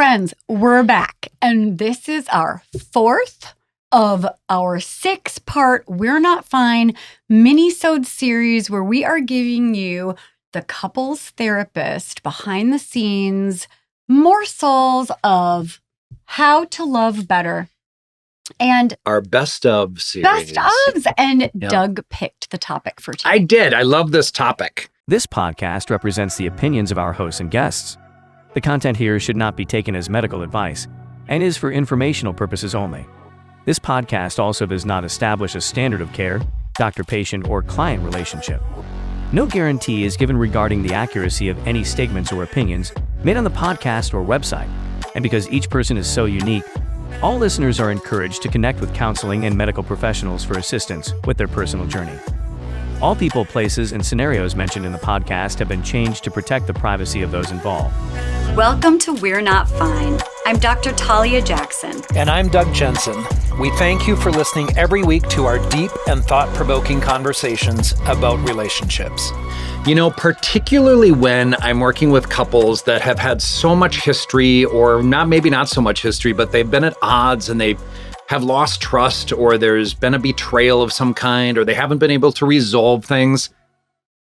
friends, we're back. And this is our fourth of our 6-part We're Not Fine mini-sode series where we are giving you the couples therapist behind the scenes morsels of how to love better. And our best of series. Best ofs. And Doug picked the topic for today. I did. I love this topic. This podcast represents the opinions of our hosts and guests. The content here should not be taken as medical advice and is for informational purposes only. This podcast also does not establish a standard of care, doctor-patient, or client relationship. No guarantee is given regarding the accuracy of any statements or opinions made on the podcast or website. And because each person is so unique, all listeners are encouraged to connect with counseling and medical professionals for assistance with their personal journey. All people, places, and scenarios mentioned in the podcast have been changed to protect the privacy of those involved. Welcome to We're Not Fine. I'm Dr. Talia Jackson. And I'm Doug Jensen. We thank you for listening every week to our deep and thought-provoking conversations about relationships. You know, particularly when I'm working with couples that have had so much history, or maybe not so much history, but they've been at odds and they have lost trust, or there's been a betrayal of some kind, or they haven't been able to resolve things.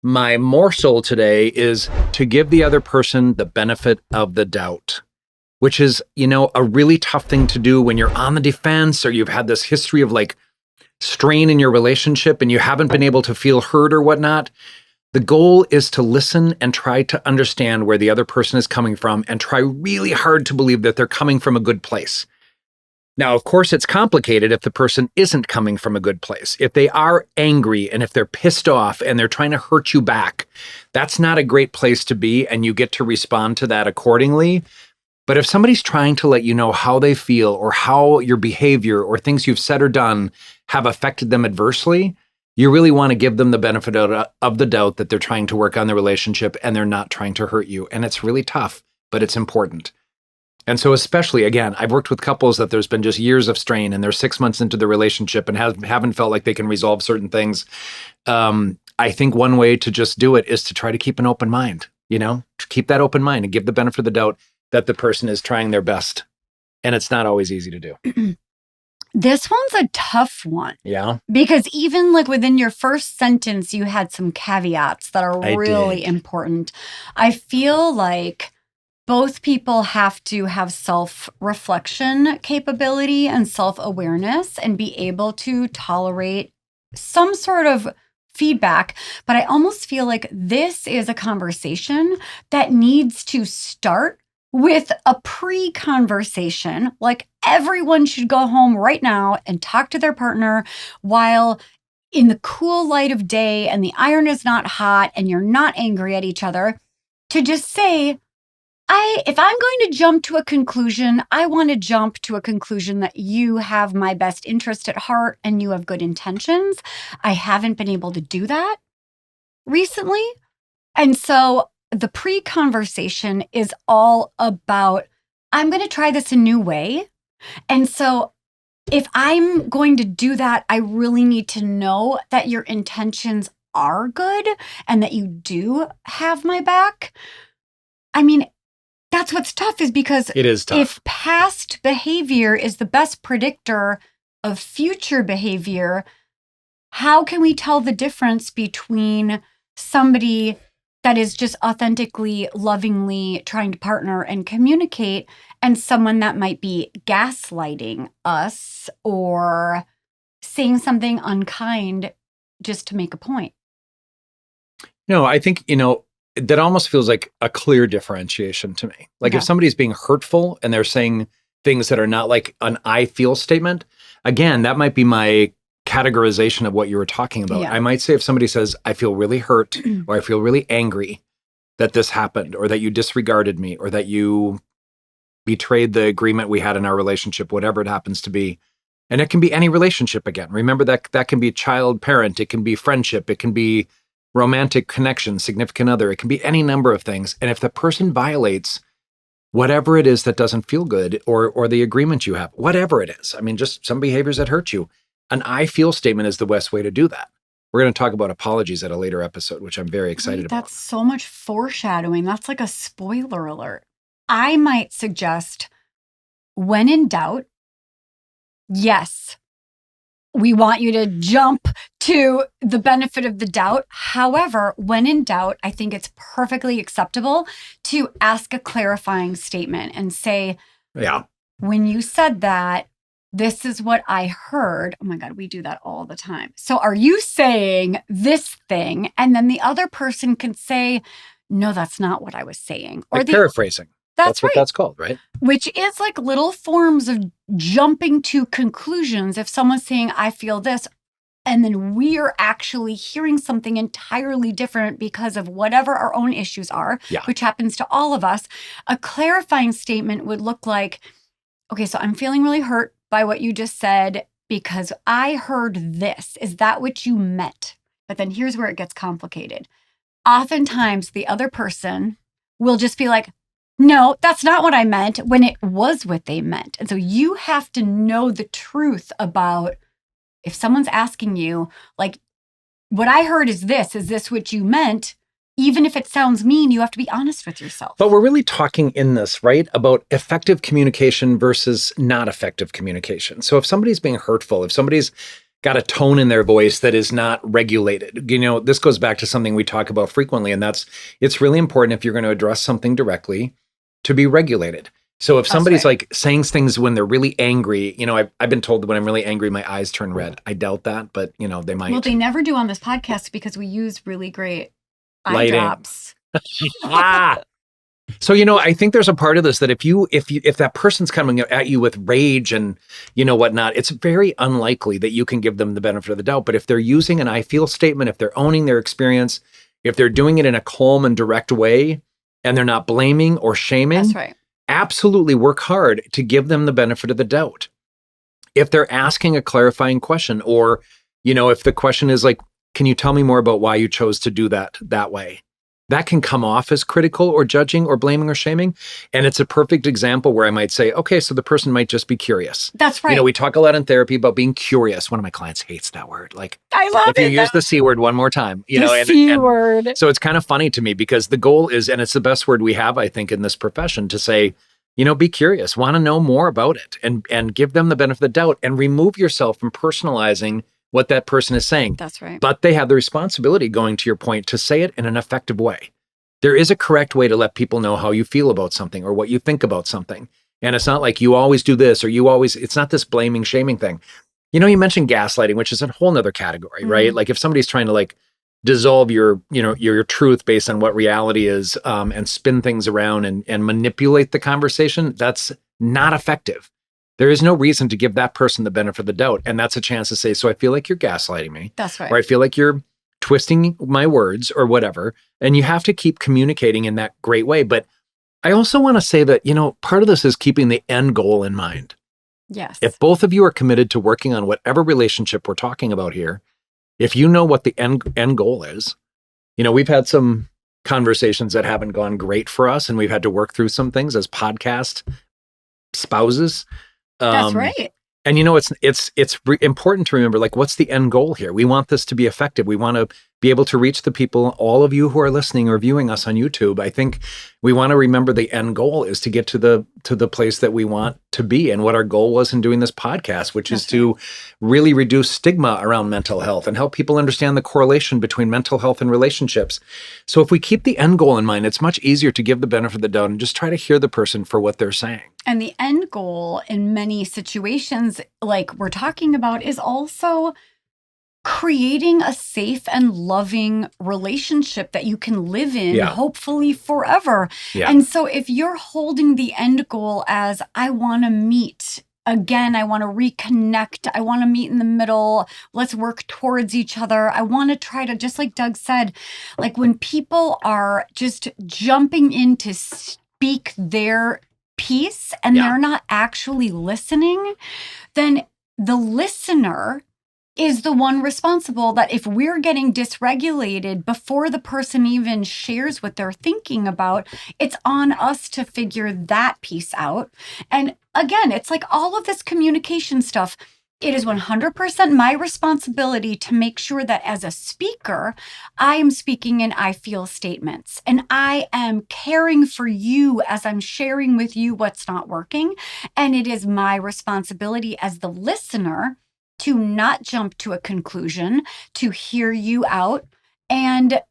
My morsel today is to give the other person the benefit of the doubt, which is, a really tough thing to do when you're on the defense or you've had this history of strain in your relationship and you haven't been able to feel heard or whatnot. The goal is to listen and try to understand where the other person is coming from and try really hard to believe that they're coming from a good place. Now, of course, it's complicated if the person isn't coming from a good place. If they are angry and if they're pissed off and they're trying to hurt you back, that's not a great place to be, and you get to respond to that accordingly. But if somebody's trying to let you know how they feel or how your behavior or things you've said or done have affected them adversely, you really want to give them the benefit of the doubt that they're trying to work on the relationship and they're not trying to hurt you. And it's really tough, but it's important. And so especially, again, I've worked with couples that there's been just years of strain and they're 6 months into the relationship and haven't felt like they can resolve certain things. I think one way to just do it is to try to keep an open mind, to keep that open mind and give the benefit of the doubt that the person is trying their best. And it's not always easy to do. This one's a tough one. Yeah. Because even within your first sentence, you had some caveats that are really important. I feel like both people have to have self-reflection capability and self-awareness and be able to tolerate some sort of feedback. But I almost feel like this is a conversation that needs to start with a pre-conversation. Like everyone should go home right now and talk to their partner while in the cool light of day and the iron is not hot and you're not angry at each other, to just say, if I'm going to jump to a conclusion, I want to jump to a conclusion that you have my best interest at heart and you have good intentions. I haven't been able to do that recently. And so the pre-conversation is all about, I'm going to try this a new way. And so if I'm going to do that, I really need to know that your intentions are good and that you do have my back. I mean, that's what's tough, is because it is tough. If past behavior is the best predictor of future behavior, how can we tell the difference between somebody that is just authentically, lovingly trying to partner and communicate and someone that might be gaslighting us or saying something unkind just to make a point? No, I think, that almost feels like a clear differentiation to me. Like if somebody's being hurtful and they're saying things that are not like an I feel statement, again, that might be my categorization of what you were talking about. Yeah. I might say if somebody says, I feel really hurt or I feel really angry that this happened or that you disregarded me or that you betrayed the agreement we had in our relationship, whatever it happens to be. And it can be any relationship again. Remember that can be child, parent, it can be friendship, it can be romantic connection, significant other. It can be any number of things. And if the person violates whatever it is that doesn't feel good or the agreement you have, whatever it is, I mean, just some behaviors that hurt you, an I feel statement is the best way to do that. We're going to talk about apologies at a later episode, which I'm very excited about. That's so much foreshadowing. That's like a spoiler alert. I might suggest, when in doubt, yes, we want you to jump to the benefit of the doubt. However, when in doubt, I think it's perfectly acceptable to ask a clarifying statement and say, Yeah. when you said that, this is what I heard. Oh my God, we do that all the time. So are you saying this thing? And then the other person can say, no, that's not what I was saying. Or Like paraphrasing. That's what right. that's called, right? Which is like little forms of jumping to conclusions. If someone's saying, I feel this, and then we are actually hearing something entirely different because of whatever our own issues are, which happens to all of us, a clarifying statement would look like, okay, so I'm feeling really hurt by what you just said because I heard this. Is that what you meant? But then here's where it gets complicated. Oftentimes, the other person will just be like, no, that's not what I meant, when it was what they meant. And so you have to know the truth about if someone's asking you, like, what I heard is this what you meant? Even if it sounds mean, you have to be honest with yourself. But we're really talking in this, right, about effective communication versus not effective communication. So if somebody's being hurtful, if somebody's got a tone in their voice that is not regulated, this goes back to something we talk about frequently, and it's really important if you're going to address something directly to be regulated. So if somebody's like saying things when they're really angry, I've been told that when I'm really angry, my eyes turn red. I doubt that, but they might. Well, they never do on this podcast because we use really great eye lighting. drops. So, I think there's a part of this that if that person's coming at you with rage and, whatnot, it's very unlikely that you can give them the benefit of the doubt. But if they're using an I feel statement, if they're owning their experience, if they're doing it in a calm and direct way, and they're not blaming or shaming, that's right. Absolutely work hard to give them the benefit of the doubt. If they're asking a clarifying question, or, if the question is like, can you tell me more about why you chose to do that way? That can come off as critical or judging or blaming or shaming. And it's a perfect example where I might say, okay, so the person might just be curious. That's right. We talk a lot in therapy about being curious. One of my clients hates that word. Like, I love if you use the C word one more time, the C word. So it's kind of funny to me because the goal is, and it's the best word we have, I think, in this profession, to say, be curious, want to know more about it, and give them the benefit of the doubt, and remove yourself from personalizing what that person is saying. That's right. But they have the responsibility, going to your point, to say it in an effective way. There is a correct way to let people know how you feel about something or what you think about something. And it's not like you always do this or it's not this blaming, shaming thing. You mentioned gaslighting, which is a whole nother category, right? Like if somebody's trying to dissolve your truth based on what reality is, and spin things around and manipulate the conversation, that's not effective. There is no reason to give that person the benefit of the doubt. And that's a chance to say, so I feel like you're gaslighting me. That's right. Or I feel like you're twisting my words or whatever. And you have to keep communicating in that great way. But I also want to say that, part of this is keeping the end goal in mind. Yes. If both of you are committed to working on whatever relationship we're talking about here, if you know what the end goal is, we've had some conversations that haven't gone great for us, and we've had to work through some things as podcast spouses. That's right. And it's important to remember, like, what's the end goal here? We want this to be effective. We want to be able to reach the people, all of you who are listening or viewing us on YouTube. I think we want to remember the end goal is to get to the place that we want to be, and what our goal was in doing this podcast, which is to really reduce stigma around mental health and help people understand the correlation between mental health and relationships. So if we keep the end goal in mind, it's much easier to give the benefit of the doubt and just try to hear the person for what they're saying. And the end goal in many situations, like we're talking about, is also creating a safe and loving relationship that you can live in, hopefully forever. Yeah. And so if you're holding the end goal as, I want to meet again, I want to reconnect, I want to meet in the middle, let's work towards each other, I want to try to, just like Doug said, like when people are just jumping in to speak their piece and they're not actually listening, then the listener is the one responsible that if we're getting dysregulated before the person even shares what they're thinking about, it's on us to figure that piece out. And again, it's like all of this communication stuff. It is 100% my responsibility to make sure that as a speaker, I am speaking in I feel statements and I am caring for you as I'm sharing with you what's not working. And it is my responsibility as the listener to not jump to a conclusion, to hear you out. And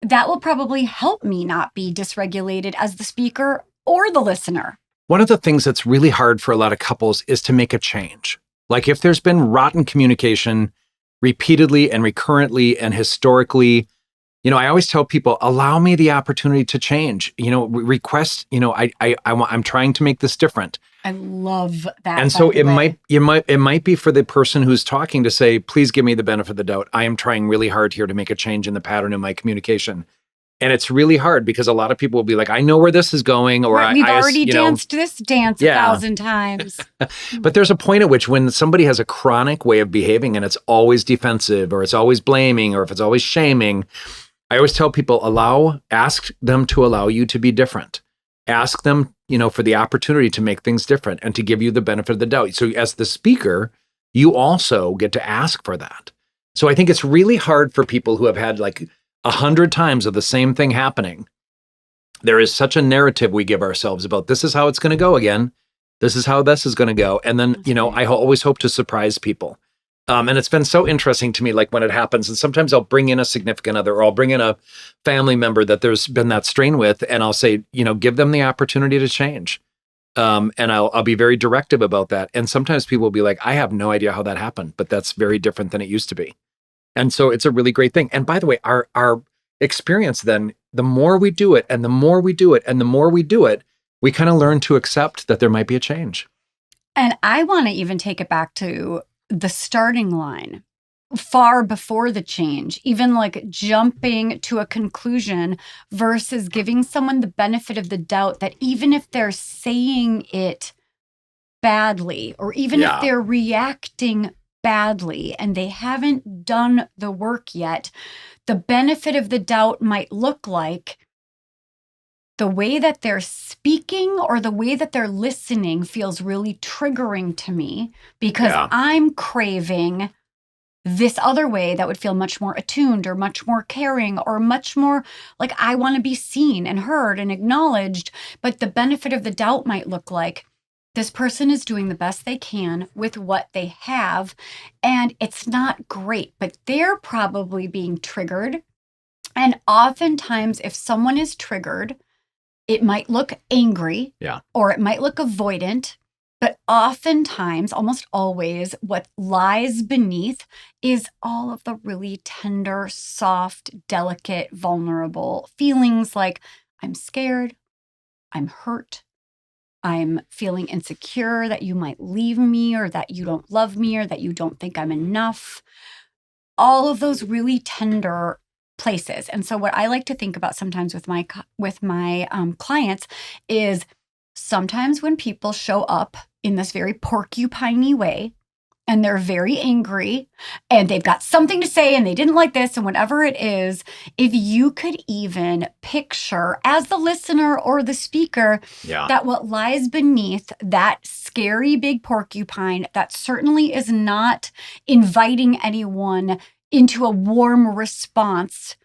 that will probably help me not be dysregulated as the speaker or the listener. One of the things that's really hard for a lot of couples is to make a change. Like if there's been rotten communication repeatedly and recurrently and historically, I always tell people, allow me the opportunity to change, request, I'm trying to make this different. I love that. And so it might be for the person who's talking to say, please give me the benefit of the doubt. I am trying really hard here to make a change in the pattern of my communication. And it's really hard because a lot of people will be like, I know where this is going. Or we've already danced this dance 1,000 times. But there's a point at which when somebody has a chronic way of behaving and it's always defensive or it's always blaming or if it's always shaming, I always tell people, ask them to allow you to be different. Ask them, for the opportunity to make things different and to give you the benefit of the doubt. So as the speaker, you also get to ask for that. So I think it's really hard for people who have had like 100 times of the same thing happening. There is such a narrative we give ourselves about this is how it's going to go again. This is how this is going to go. And then, I always hope to surprise people. And it's been so interesting to me, like when it happens, and sometimes I'll bring in a significant other or I'll bring in a family member that there's been that strain with, and I'll say, give them the opportunity to change. And I'll be very directive about that. And sometimes people will be like, I have no idea how that happened, but that's very different than it used to be. And so it's a really great thing. And by the way, our experience then, the more we do it and the more we do it and the more we do it, we kind of learn to accept that there might be a change. And I want to even take it back to the starting line, far before the change, even like jumping to a conclusion versus giving someone the benefit of the doubt that even if they're saying it badly, or even if they're reacting badly and they haven't done the work yet, the benefit of the doubt might look like the way that they're speaking or the way that they're listening feels really triggering to me because I'm craving this other way that would feel much more attuned or much more caring or much more like I want to be seen and heard and acknowledged. But the benefit of the doubt might look like this person is doing the best they can with what they have. And it's not great, but they're probably being triggered. And oftentimes, if someone is triggered, it might look angry or it might look avoidant, but oftentimes, almost always, what lies beneath is all of the really tender, soft, delicate, vulnerable feelings like I'm scared, I'm hurt, I'm feeling insecure that you might leave me or that you don't love me or that you don't think I'm enough. All of those really tender places. And so what I like to think about sometimes with my clients is sometimes when people show up in this very porcupine-y way and they're very angry and they've got something to say and they didn't like this and whatever it is, if you could even picture as the listener or the speaker that what lies beneath that scary big porcupine that certainly is not inviting anyone into a warm response.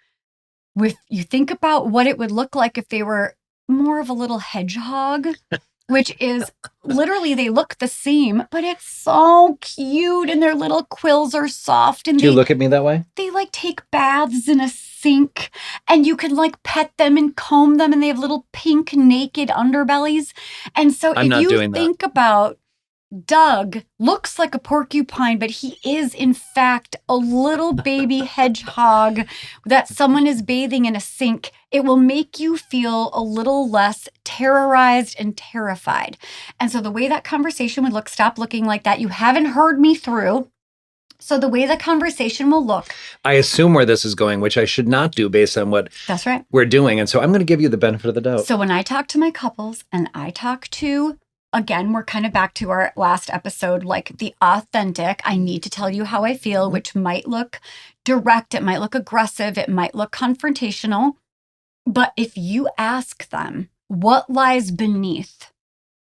If you think about what it would look like if they were more of a little hedgehog, which is literally they look the same, but it's so cute and their little quills are soft. And Do you look at me that way? They like take baths in a sink and you can like pet them and comb them and they have little pink naked underbellies. And so if you think about Doug looks like a porcupine, but he is in fact a little baby hedgehog that someone is bathing in a sink. It will make you feel a little less terrorized and terrified. And so the way that conversation would look, stop looking like that. You haven't heard me through. So the way the conversation will look. I assume where this is going, which I should not do based on what that's right. we're doing. And so I'm going to give you the benefit of the doubt. So when I talk to my couples and I talk to again, we're kind of back to our last episode, like the authentic, I need to tell you how I feel, which might look direct, it might look aggressive, it might look confrontational. But if you ask them what lies beneath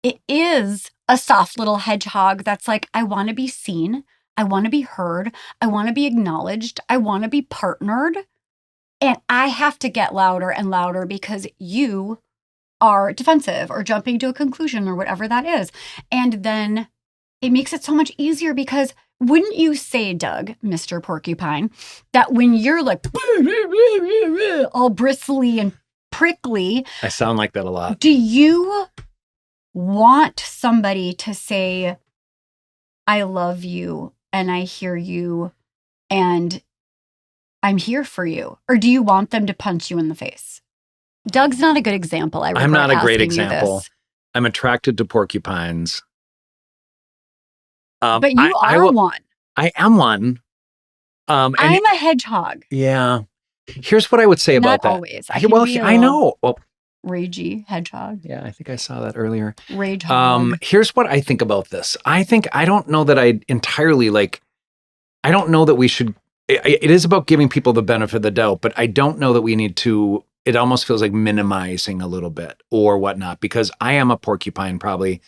it is a soft little hedgehog that's like, I want to be seen. I want to be heard. I want to be acknowledged. I want to be partnered. And I have to get louder and louder because you are defensive or jumping to a conclusion or whatever that is. And then it makes it so much easier because wouldn't you say, Doug, Mr. Porcupine, that when you're like all bristly and prickly. I sound like that a lot. Do you want somebody to say, I love you and I hear you and I'm here for you? Or do you want them to punch you in the face? Doug's not a good example. I'm not a great example. I'm attracted to porcupines. But you are one. I am one. I'm a hedgehog. Yeah. Here's what I would say about that. Not always. I know. Well, ragey hedgehog. Yeah, I think I saw that earlier. Rage hog. Here's what I think about this. I don't know that I entirely I don't know that we should. It is about giving people the benefit of the doubt, but I don't know that we need to. It almost feels like minimizing a little bit or whatnot, because I am a porcupine. Probably,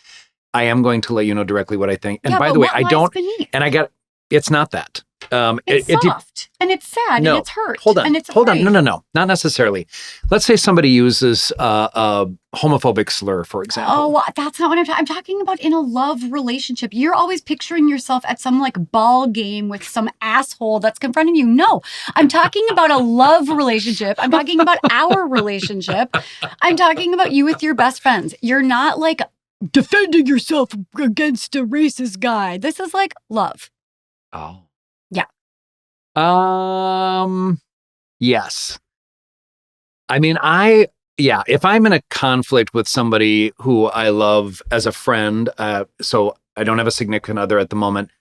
I am going to let you know directly what I think. And by the way, I don't. Beneath? And it's not that. It's soft and it's sad and it's hurt. Hold on. And it's hold on. No. Not necessarily. Let's say somebody uses a homophobic slur, for example. Oh, that's not what I'm talking about in a love relationship. You're always picturing yourself at some ball game with some asshole that's confronting you. No, I'm talking about a love relationship. I'm talking about our relationship. I'm talking about you with your best friends. You're not defending yourself against a racist guy. This is love. Oh. Yeah. Yes. I mean, if I'm in a conflict with somebody who I love as a friend, so I don't have a significant other at the moment.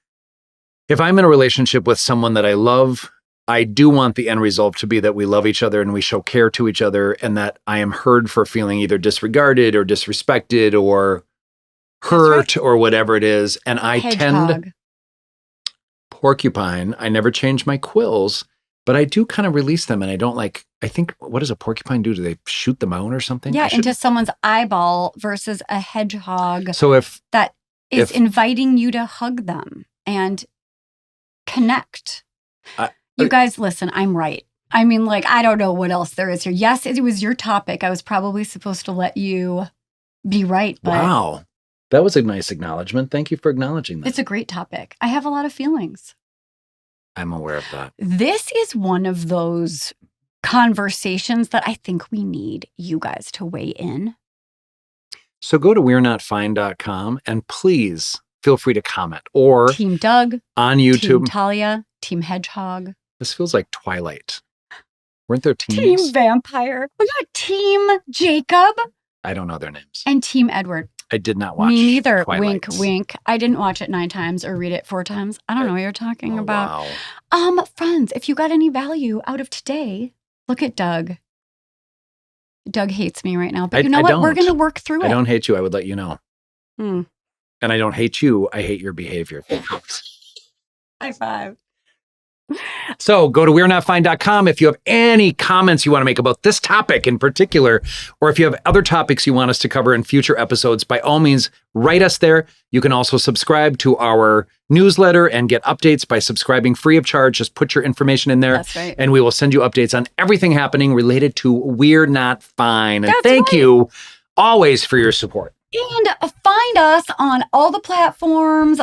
If I'm in a relationship with someone that I love, I do want the end result to be that we love each other and we show care to each other, and that I am heard for feeling either disregarded or disrespected or hurt or whatever it is. And I tend porcupine. I never change my quills, but I do kind of release them, and I don't I think, what does a porcupine do? Do they shoot them out or something? Yeah, into someone's eyeball versus a hedgehog. So if inviting you to hug them and connect. You guys, listen, I'm right. I mean, I don't know what else there is here. Yes, it was your topic. I was probably supposed to let you be right. But wow. That was a nice acknowledgement. Thank you for acknowledging that. It's a great topic. I have a lot of feelings. I'm aware of that. This is one of those conversations that I think we need you guys to weigh in. So go to we'renotfine.com and please feel free to comment, or Team Doug on YouTube. Team Talia, Team Hedgehog. This feels like Twilight. Weren't there teams? Team Vampire. We got Team Jacob. I don't know their names. And Team Edward. I did not watch. Me neither. Twilight. Wink, wink. I didn't watch it 9 times or read it 4 times. I don't know what you're talking about. Wow. Friends, if you got any value out of today, look at Doug. Doug hates me right now, but you know what? We're going to work through it. I don't hate you. I would let you know. And I don't hate you. I hate your behavior. High five. So go to we'renotfine.com if you have any comments you want to make about this topic in particular, or if you have other topics you want us to cover in future episodes, by all means, write us there. You can also subscribe to our newsletter and get updates by subscribing free of charge. Just put your information in there. That's right. And we will send you updates on everything happening related to We're Not Fine. And thank you always for your support. And find us on all the platforms.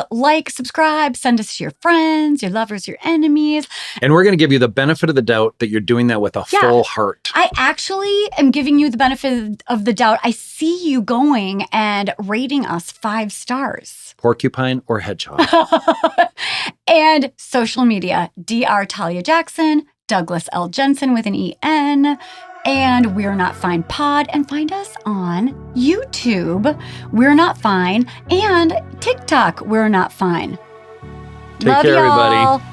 Subscribe, send us to your friends, your lovers, your enemies. And we're going to give you the benefit of the doubt that you're doing that with a full heart. I actually am giving you the benefit of the doubt. I see you going and rating us 5 stars. Porcupine or hedgehog. And social media, Dr. Talia Jackson, Douglas L. Jensen with an E-N. And We're Not Fine Pod, and find us on YouTube, We're Not Fine, and TikTok, We're Not Fine. Take care, everybody.